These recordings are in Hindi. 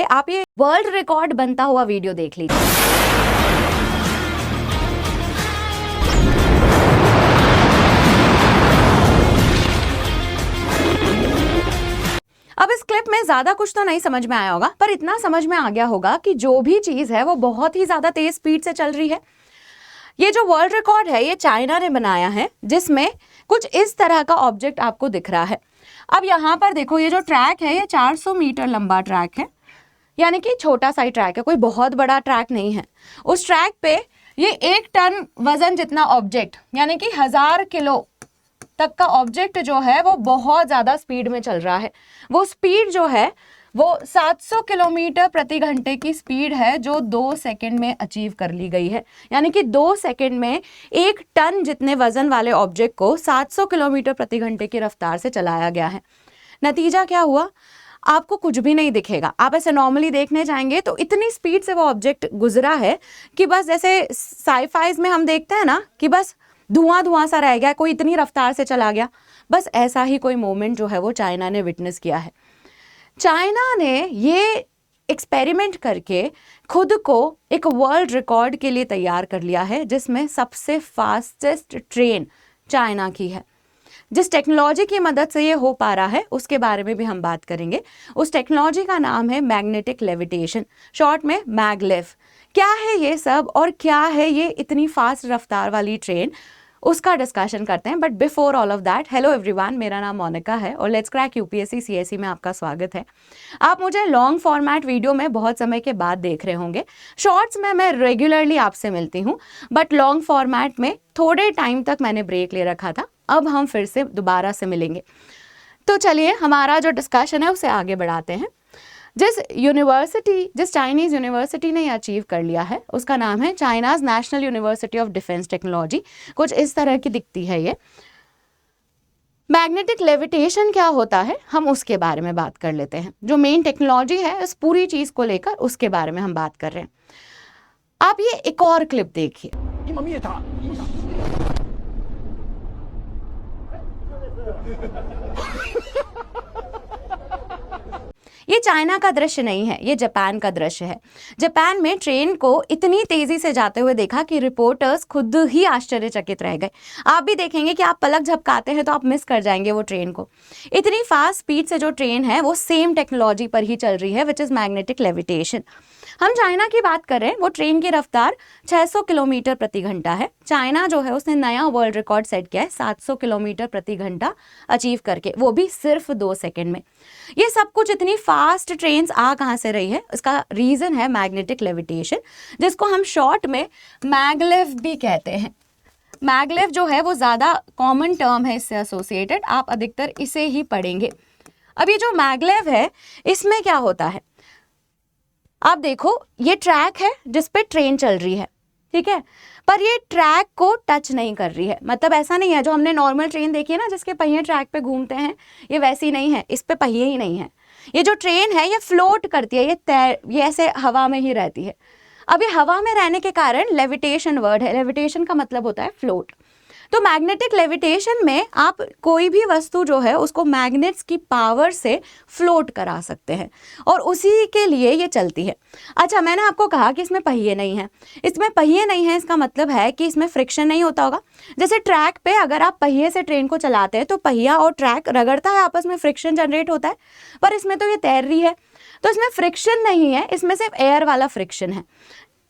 आप ये वर्ल्ड रिकॉर्ड बनता हुआ वीडियो देख लीजिए। अब इस क्लिप में ज्यादा कुछ तो नहीं समझ में आया होगा, पर इतना समझ में आ गया होगा कि जो भी चीज है वो बहुत ही ज्यादा तेज स्पीड से चल रही है। ये जो वर्ल्ड रिकॉर्ड है ये चाइना ने बनाया है, जिसमें कुछ इस तरह का ऑब्जेक्ट आपको दिख रहा है। अब यहाँ पर देखो, ये जो ट्रैक है ये 400 मीटर लंबा ट्रैक है, यानी कि छोटा सा ही ट्रैक है, कोई बहुत बड़ा ट्रैक नहीं है। उस ट्रैक पे ये 1 टन वजन जितना ऑब्जेक्ट, यानी कि 1000 किलो तक का ऑब्जेक्ट जो है वो बहुत ज्यादा स्पीड में चल रहा है। वो स्पीड जो है वो 700 किलोमीटर प्रति घंटे की स्पीड है, जो 2 सेकंड में अचीव कर ली गई है। यानी कि 2 सेकंड में 1 टन जितने वजन वाले ऑब्जेक्ट को 700 किलोमीटर प्रति घंटे की रफ्तार से चलाया गया है। नतीजा क्या हुआ? आपको कुछ भी नहीं दिखेगा। आप ऐसे नॉर्मली देखने जाएंगे तो इतनी स्पीड से वो ऑब्जेक्ट गुजरा है कि बस जैसे साइफाइज में हम देखते हैं ना कि बस धुआं धुआं सा रह गया, कोई इतनी रफ्तार से चला गया। बस ऐसा ही कोई मोमेंट जो है वो चाइना ने विटनेस किया है। चाइना ने ये एक्सपेरिमेंट करके खुद को एक वर्ल्ड रिकॉर्ड के लिए तैयार कर लिया है, जिसमें सबसे फास्टेस्ट ट्रेन चाइना की है। जिस टेक्नोलॉजी की मदद से ये हो पा रहा है उसके बारे में भी हम बात करेंगे। उस टेक्नोलॉजी का नाम है मैग्नेटिक लेविटेशन, शॉर्ट में मैगलेव। क्या है ये सब और क्या है ये इतनी फास्ट रफ्तार वाली ट्रेन, उसका डिस्कशन करते हैं। But before all of that, hello everyone, मेरा नाम मोनिका है और लेट्स क्रैक यूपीएससी सीएसई में आपका स्वागत है। आप मुझे लॉन्ग फॉर्मेट वीडियो में बहुत समय के बाद देख रहे होंगे। शॉर्ट्स में मैं रेगुलरली आपसे मिलती हूँ, बट लॉन्ग फॉर्मेट में थोड़े टाइम तक मैंने ब्रेक ले रखा था। अब हम फिर से दोबारा से मिलेंगे। तो चलिए हमारा जो डिस्कशन है उसे आगे बढ़ाते हैं। जिस चाइनीज यूनिवर्सिटी ने अचीव कर लिया है उसका नाम है China's national university of defence technology. कुछ इस तरह की दिखती है ये। मैग्नेटिक लेविटेशन क्या होता है हम उसके बारे में बात कर लेते हैं। जो मेन टेक्नोलॉजी है इस पूरी चीज को लेकर, उसके बारे में हम बात कर रहे हैं। आप ये एक और क्लिप देखिए। ये चाइना का दृश्य नहीं है, ये जापान का दृश्य है। जापान में ट्रेन को इतनी तेजी से जाते हुए देखा कि रिपोर्टर्स खुद ही आश्चर्यचकित रह गए। आप भी देखेंगे कि आप पलक झपकाते हैं तो आप मिस कर जाएंगे वो ट्रेन को। इतनी फास्ट स्पीड से जो ट्रेन है वो सेम टेक्नोलॉजी पर ही चल रही है, विच इज मैग्नेटिक लेविटेशन। हम चाइना की बात कर रहे हैं, वो ट्रेन की रफ्तार 600 किलोमीटर प्रति घंटा है। चाइना जो है उसने नया वर्ल्ड रिकॉर्ड सेट किया है 700 किलोमीटर प्रति घंटा अचीव करके, वो भी सिर्फ 2 सेकंड में। ये सब कुछ इतनी फास्ट ट्रेन्स आ कहाँ से रही है? इसका रीजन है मैग्नेटिक लेविटेशन, जिसको हम शॉर्ट में मैगलेव भी कहते हैं। मैगलेव जो है वो ज्यादा कॉमन टर्म है इससे एसोसिएटेड, आप अधिकतर इसे ही पढ़ेंगे। अब ये जो मैगलेव है इसमें क्या होता है, आप देखो ये ट्रैक है जिस पे ट्रेन चल रही है, ठीक है, पर ये ट्रैक को टच नहीं कर रही है। मतलब ऐसा नहीं है जो हमने नॉर्मल ट्रेन देखी है ना जिसके पहिए ट्रैक पे घूमते हैं, ये वैसी नहीं है, इस पे पहिए ही नहीं है। ये जो ट्रेन है ये फ्लोट करती है, ये ऐसे हवा में ही रहती है। अब ये हवा में रहने के कारण लेविटेशन वर्ड है। लेविटेशन का मतलब होता है फ्लोट। तो मैग्नेटिक लेविटेशन में आप कोई भी वस्तु जो है उसको मैग्नेट्स की पावर से फ्लोट करा सकते हैं और उसी के लिए ये चलती है। अच्छा, मैंने आपको कहा कि इसमें पहिए नहीं है। इसमें पहिए नहीं है इसका मतलब है कि इसमें फ्रिक्शन नहीं होता होगा। जैसे ट्रैक पे अगर आप पहिए से ट्रेन को चलाते हैं तो पहिया और ट्रैक रगड़ता है, आपस में फ्रिक्शन जनरेट होता है, पर इसमें तो ये तैर रही है तो इसमें फ्रिक्शन नहीं है, इसमें सिर्फ एयर वाला फ्रिक्शन है।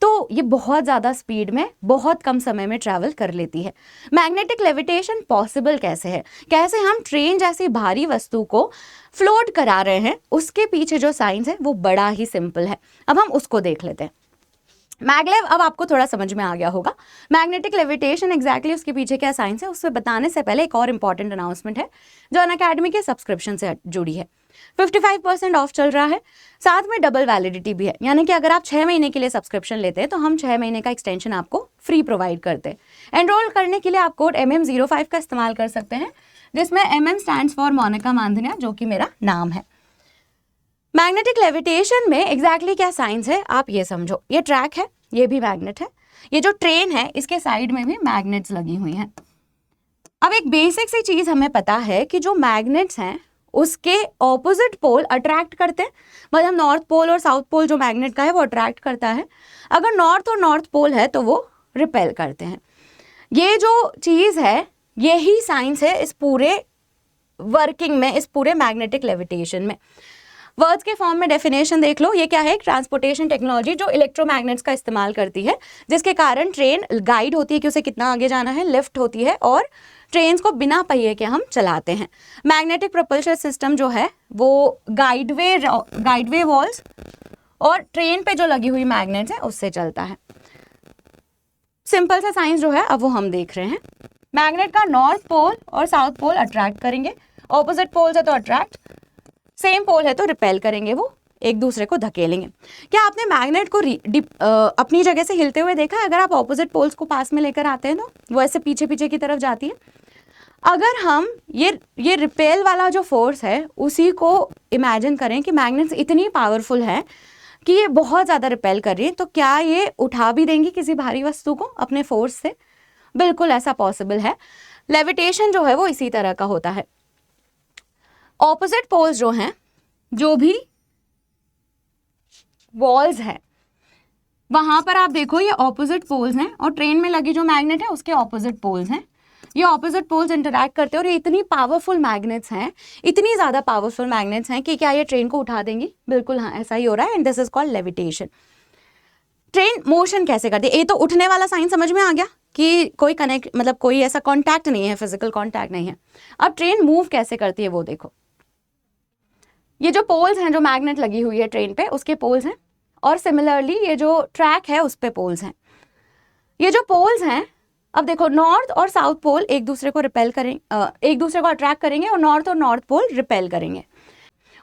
तो ये बहुत ज़्यादा स्पीड में बहुत कम समय में ट्रैवल कर लेती है। मैग्नेटिक लेविटेशन पॉसिबल कैसे है? कैसे हम ट्रेन जैसी भारी वस्तु को फ्लोट करा रहे हैं, उसके पीछे जो साइंस है वो बड़ा ही सिंपल है। अब हम उसको देख लेते हैं। मैगलेव अब आपको थोड़ा समझ में आ गया होगा। मैग्नेटिक लेविटेशन एग्जैक्टली उसके पीछे क्या साइंस है, उससे बताने से पहले एक और इंपॉर्टेंट अनाउंसमेंट है जो अनअकैडमी के सब्सक्रिप्शन से जुड़ी है। 55% ऑफ चल रहा है, साथ में डबल वैलिडिटी भी है। यानी कि अगर आप 6 महीने के लिए सब्सक्रिप्शन लेते हैं तो हम 6 महीने का एक्सटेंशन आपको फ्री प्रोवाइड करते हैं। एनरोल करने के लिए आप कोड MM05 का इस्तेमाल कर सकते हैं, जिसमें MM स्टैंड्स फॉर मोनिका मांधनिया, जो कि मेरा नाम है। मैग्नेटिक लेविटेशन में एग्जैक्टली क्या साइंस है आप ये समझो। ये ट्रैक है, ये भी मैग्नेट है, ये जो ट्रेन है इसके साइड में भी मैग्नेट्स लगी हुई हैं। अब एक बेसिक सी चीज हमें पता है कि जो मैग्नेट्स हैं उसके ऑपोजिट पोल अट्रैक्ट करते हैं, मतलब नॉर्थ पोल और साउथ पोल जो मैग्नेट का है वो अट्रैक्ट करता है, अगर नॉर्थ और नॉर्थ पोल है तो वो रिपेल करते हैं। ये जो चीज़ है यही साइंस है इस पूरे वर्किंग में, इस पूरे मैग्नेटिक लेविटेशन में। वर्ड्स के फॉर्म में डेफिनेशन देख लो, ये क्या है, एक ट्रांसपोर्टेशन टेक्नोलॉजी जो इलेक्ट्रोमैग्नेट्स का इस्तेमाल करती है, जिसके कारण ट्रेन गाइड होती है कि उसे कितना आगे जाना है, लिफ्ट होती है और ट्रेन को बिना पहिए के हम चलाते हैं। मैग्नेटिक प्रोपल्शन सिस्टम जो है वो गाइडवे वॉल्स और ट्रेन पे जो लगी हुई मैग्नेट्स है उससे चलता है। सिंपल सा साइंस जो है अब वो हम देख रहे हैं। मैग्नेट का नॉर्थ पोल और साउथ पोल अट्रैक्ट करेंगे, ऑपोजिट पोल्स है तो अट्रैक्ट, सेम पोल है तो रिपेल करेंगे, वो एक दूसरे को धकेलेंगे। क्या आपने मैग्नेट को अपनी जगह से हिलते हुए देखा है? अगर आप ऑपोजिट पोल्स को पास में लेकर आते हैं तो वो ऐसे पीछे पीछे की तरफ जाती है। अगर हम ये रिपेल वाला जो फोर्स है उसी को इमेजिन करें कि मैग्नेट्स इतनी पावरफुल है कि ये बहुत ज़्यादा रिपेल कर रही है, तो क्या ये उठा भी देंगी किसी भारी वस्तु को अपने फोर्स से? बिल्कुल ऐसा पॉसिबल है। लेविटेशन जो है वो इसी तरह का होता है। ऑपोजिट पोल्स जो हैं, जो भी वॉल्स हैं, वहां पर आप देखो ये ऑपोजिट पोल्स हैं और ट्रेन में लगी जो मैग्नेट है उसके ऑपोजिट पोल्स हैं। ये ऑपोजिट पोल्स इंटरैक्ट करते हैं और ये इतनी पावरफुल मैग्नेट्स हैं, इतनी ज़्यादा पावरफुल मैग्नेट्स हैं कि क्या ये ट्रेन को उठा देंगी? बिल्कुल हाँ, ऐसा ही हो रहा है and this is called levitation. Train motion कैसे करती है? ये तो उठने वाला साइन समझ में आ गया कि कोई कनेक्ट, मतलब कोई ऐसा कॉन्टैक्ट नहीं है, फिजिकल कॉन्टैक्ट नहीं है। अब ट्रेन मूव कैसे करती है वो देखो। ये जो पोल्स हैं, जो मैग्नेट लगी हुई है ट्रेन पे, उसके पोल्स हैं, और सिमिलरली ये जो ट्रैक है उस पे पोल्स हैं। ये जो पोल्स हैं, अब देखो नॉर्थ और साउथ पोल एक दूसरे को रिपेल करेंगे, एक दूसरे को अट्रैक्ट करेंगे और नॉर्थ पोल रिपेल करेंगे,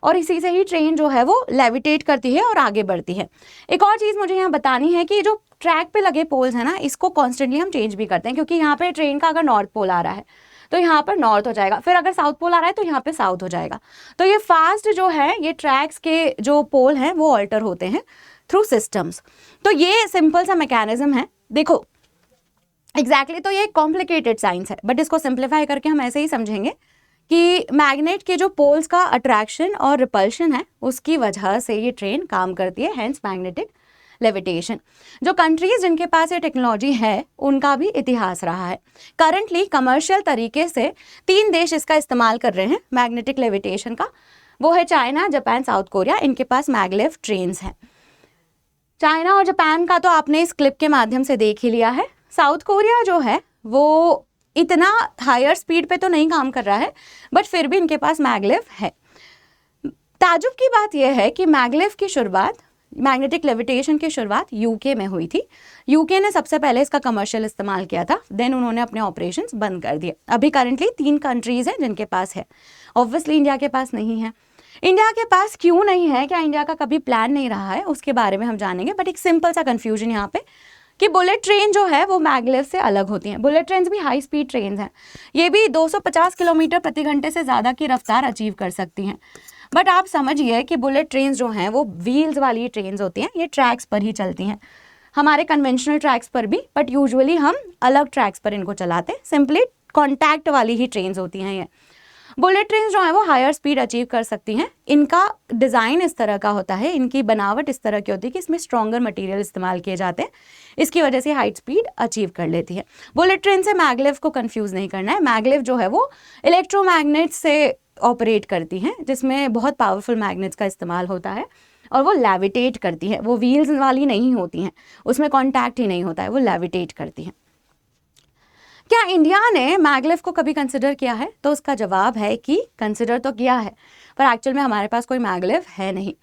और इसी से ही ट्रेन जो है वो लेविटेट करती है और आगे बढ़ती है। एक और चीज़ मुझे यहाँ बतानी है कि जो ट्रैक पे लगे पोल्स हैं ना, इसको कॉन्स्टेंटली हम चेंज भी करते हैं, क्योंकि यहाँ पे ट्रेन का अगर नॉर्थ पोल आ रहा है तो यहाँ पर नॉर्थ हो जाएगा, फिर अगर साउथ पोल आ रहा है तो यहाँ पे साउथ हो जाएगा। तो ये फास्ट जो है, ये ट्रैक्स के जो पोल हैं वो ऑल्टर होते हैं थ्रू सिस्टम्स। तो ये सिंपल सा मैकेनिज्म है। देखो एग्जैक्टली तो ये कॉम्प्लिकेटेड साइंस है, बट इसको सिंप्लीफाई करके हम ऐसे ही समझेंगे कि मैग्नेट के जो पोल्स का अट्रैक्शन और रिपल्शन है उसकी वजह से ये ट्रेन काम करती है, हेंस मैग्नेटिक लेविटेशन। जो कंट्रीज जिनके पास ये टेक्नोलॉजी है उनका भी इतिहास रहा है। करंटली कमर्शियल तरीके से 3 देश इसका इस्तेमाल कर रहे हैं मैग्नेटिक लेविटेशन का, वो है चाइना, जापान, साउथ कोरिया। इनके पास मैगलेव ट्रेन्स हैं। चाइना और जापान का तो आपने इस क्लिप के माध्यम से देख ही लिया है। साउथ कोरिया जो है वो इतना हायर स्पीड पे तो नहीं काम कर रहा है, बट फिर भी इनके पास मैगलेव है। ताजुब की बात यह है कि मैगलेव की शुरुआत, मैग्नेटिक लेविटेशन की शुरुआत यूके में हुई थी। यूके ने सबसे पहले इसका कमर्शियल इस्तेमाल किया था, देन उन्होंने अपने ऑपरेशंस बंद कर दिए। अभी करंटली 3 कंट्रीज हैं जिनके पास है, ऑब्वियसली इंडिया के पास नहीं है। इंडिया के पास क्यों नहीं है, क्या इंडिया का कभी प्लान नहीं रहा है, उसके बारे में हम जानेंगे। बट एक सिंपल सा कंफ्यूजन यहाँ पे कि बुलेट ट्रेन जो है वो मैगलेव से अलग होती हैं। बुलेट ट्रेन भी हाई स्पीड ट्रेन हैं, ये भी 250 किलोमीटर प्रति घंटे से ज़्यादा की रफ्तार अचीव कर सकती हैं। बट आप समझिए कि बुलेट ट्रेन जो हैं वो व्हील्स वाली ट्रेन होती हैं, ये ट्रैक्स पर ही चलती हैं, हमारे कन्वेंशनल ट्रैक्स पर भी, बट यूजुअली हम अलग ट्रैक्स पर इनको चलाते हैं। सिंपली कॉन्टैक्ट वाली ही ट्रेन होती हैं ये। बुलेट ट्रेन जो है वो हायर स्पीड अचीव कर सकती हैं। इनका डिज़ाइन इस तरह का होता है, इनकी बनावट इस तरह की होती है कि इसमें स्ट्रॉन्गर मटेरियल इस्तेमाल किए जाते हैं, इसकी वजह से हाई स्पीड अचीव कर लेती है। बुलेट ट्रेन से मैगलेव को कंफ्यूज नहीं करना है। मैगलेव जो है वो इलेक्ट्रोमैग्नेट से ऑपरेट करती हैं, जिसमें बहुत पावरफुल मैग्नेट्स का इस्तेमाल होता है, और वो लेविटेट करती है। वो व्हील्स वाली नहीं होती हैं, उसमें कॉन्टैक्ट ही नहीं होता है, वो लेविटेट करती हैं। क्या इंडिया ने मैगलेव को कभी कंसिडर किया है? तो उसका जवाब है कि कंसिडर तो किया है, पर एक्चुअल में हमारे पास कोई मैगलेव है नहीं।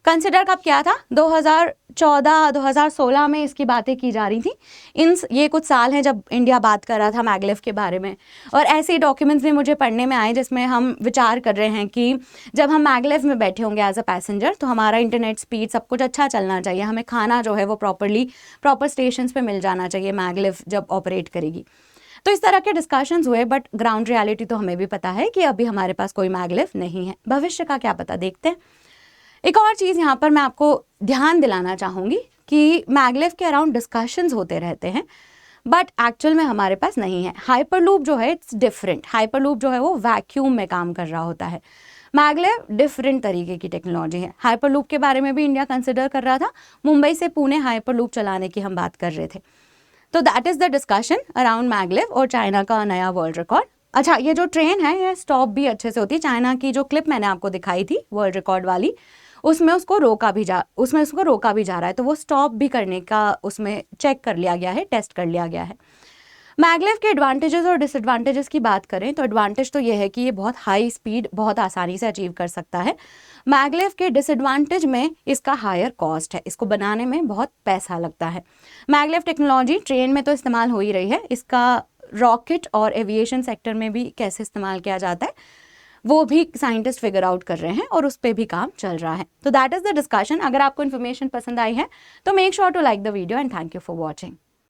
कंसिडर कब किया था? 2014-2016 में इसकी बातें की जा रही थी। ये कुछ साल हैं जब इंडिया बात कर रहा था मैगलेव के बारे में, और ऐसे डॉक्यूमेंट्स भी मुझे पढ़ने में आए जिसमें हम विचार कर रहे हैं कि जब हम मैगलेव में बैठे होंगे एज अ पैसेंजर तो हमारा इंटरनेट स्पीड सब कुछ अच्छा चलना चाहिए, हमें खाना जो है वो प्रॉपर स्टेशन पे मिल जाना चाहिए मैगलेव जब ऑपरेट करेगी। तो इस तरह के डिस्कशंस हुए, बट ग्राउंड रियलिटी तो हमें भी पता है कि अभी हमारे पास कोई मैगलेव नहीं है। भविष्य का क्या पता, देखते हैं। एक और चीज़ यहाँ पर मैं आपको ध्यान दिलाना चाहूँगी कि मैगलेव के अराउंड डिस्कशंस होते रहते हैं, बट एक्चुअल में हमारे पास नहीं है। हाइपरलूप जो है इट्स डिफरेंट। हाइपरलूप जो है वो वैक्यूम में काम कर रहा होता है। मैगलेव डिफरेंट तरीके की टेक्नोलॉजी है। हाइपरलूप के बारे में भी इंडिया कंसिडर कर रहा था, मुंबई से पुणे हाइपरलूप चलाने की हम बात कर रहे थे। तो that is the discussion around maglev और चाइना का नया वर्ल्ड रिकॉर्ड। अच्छा, ये जो ट्रेन है ये स्टॉप भी अच्छे से होती है। चाइना की जो क्लिप मैंने आपको दिखाई थी वर्ल्ड रिकॉर्ड वाली, उसमें उसको रोका भी जा रहा है, तो वो स्टॉप भी करने का उसमें चेक कर लिया गया है, टेस्ट कर लिया गया है। मैगलेव के एडवांटेजेस और डिसएडवांटेजेस की बात करें तो एडवांटेज तो ये है कि ये बहुत हाई स्पीड बहुत आसानी से अचीव कर सकता है। मैगलेव के डिसएडवांटेज में इसका हायर कॉस्ट है, इसको बनाने में बहुत पैसा लगता है। मैगलेव टेक्नोलॉजी ट्रेन में तो इस्तेमाल हो ही रही है, इसका रॉकेट और एविएशन सेक्टर में भी कैसे इस्तेमाल किया जाता है वो भी साइंटिस्ट फिगर आउट कर रहे हैं और उस पर भी काम चल रहा है। तो दैट इज द डिस्कशन। अगर आपको इन्फॉर्मेशन पसंद आई है तो make sure to like the video and thank you for watching.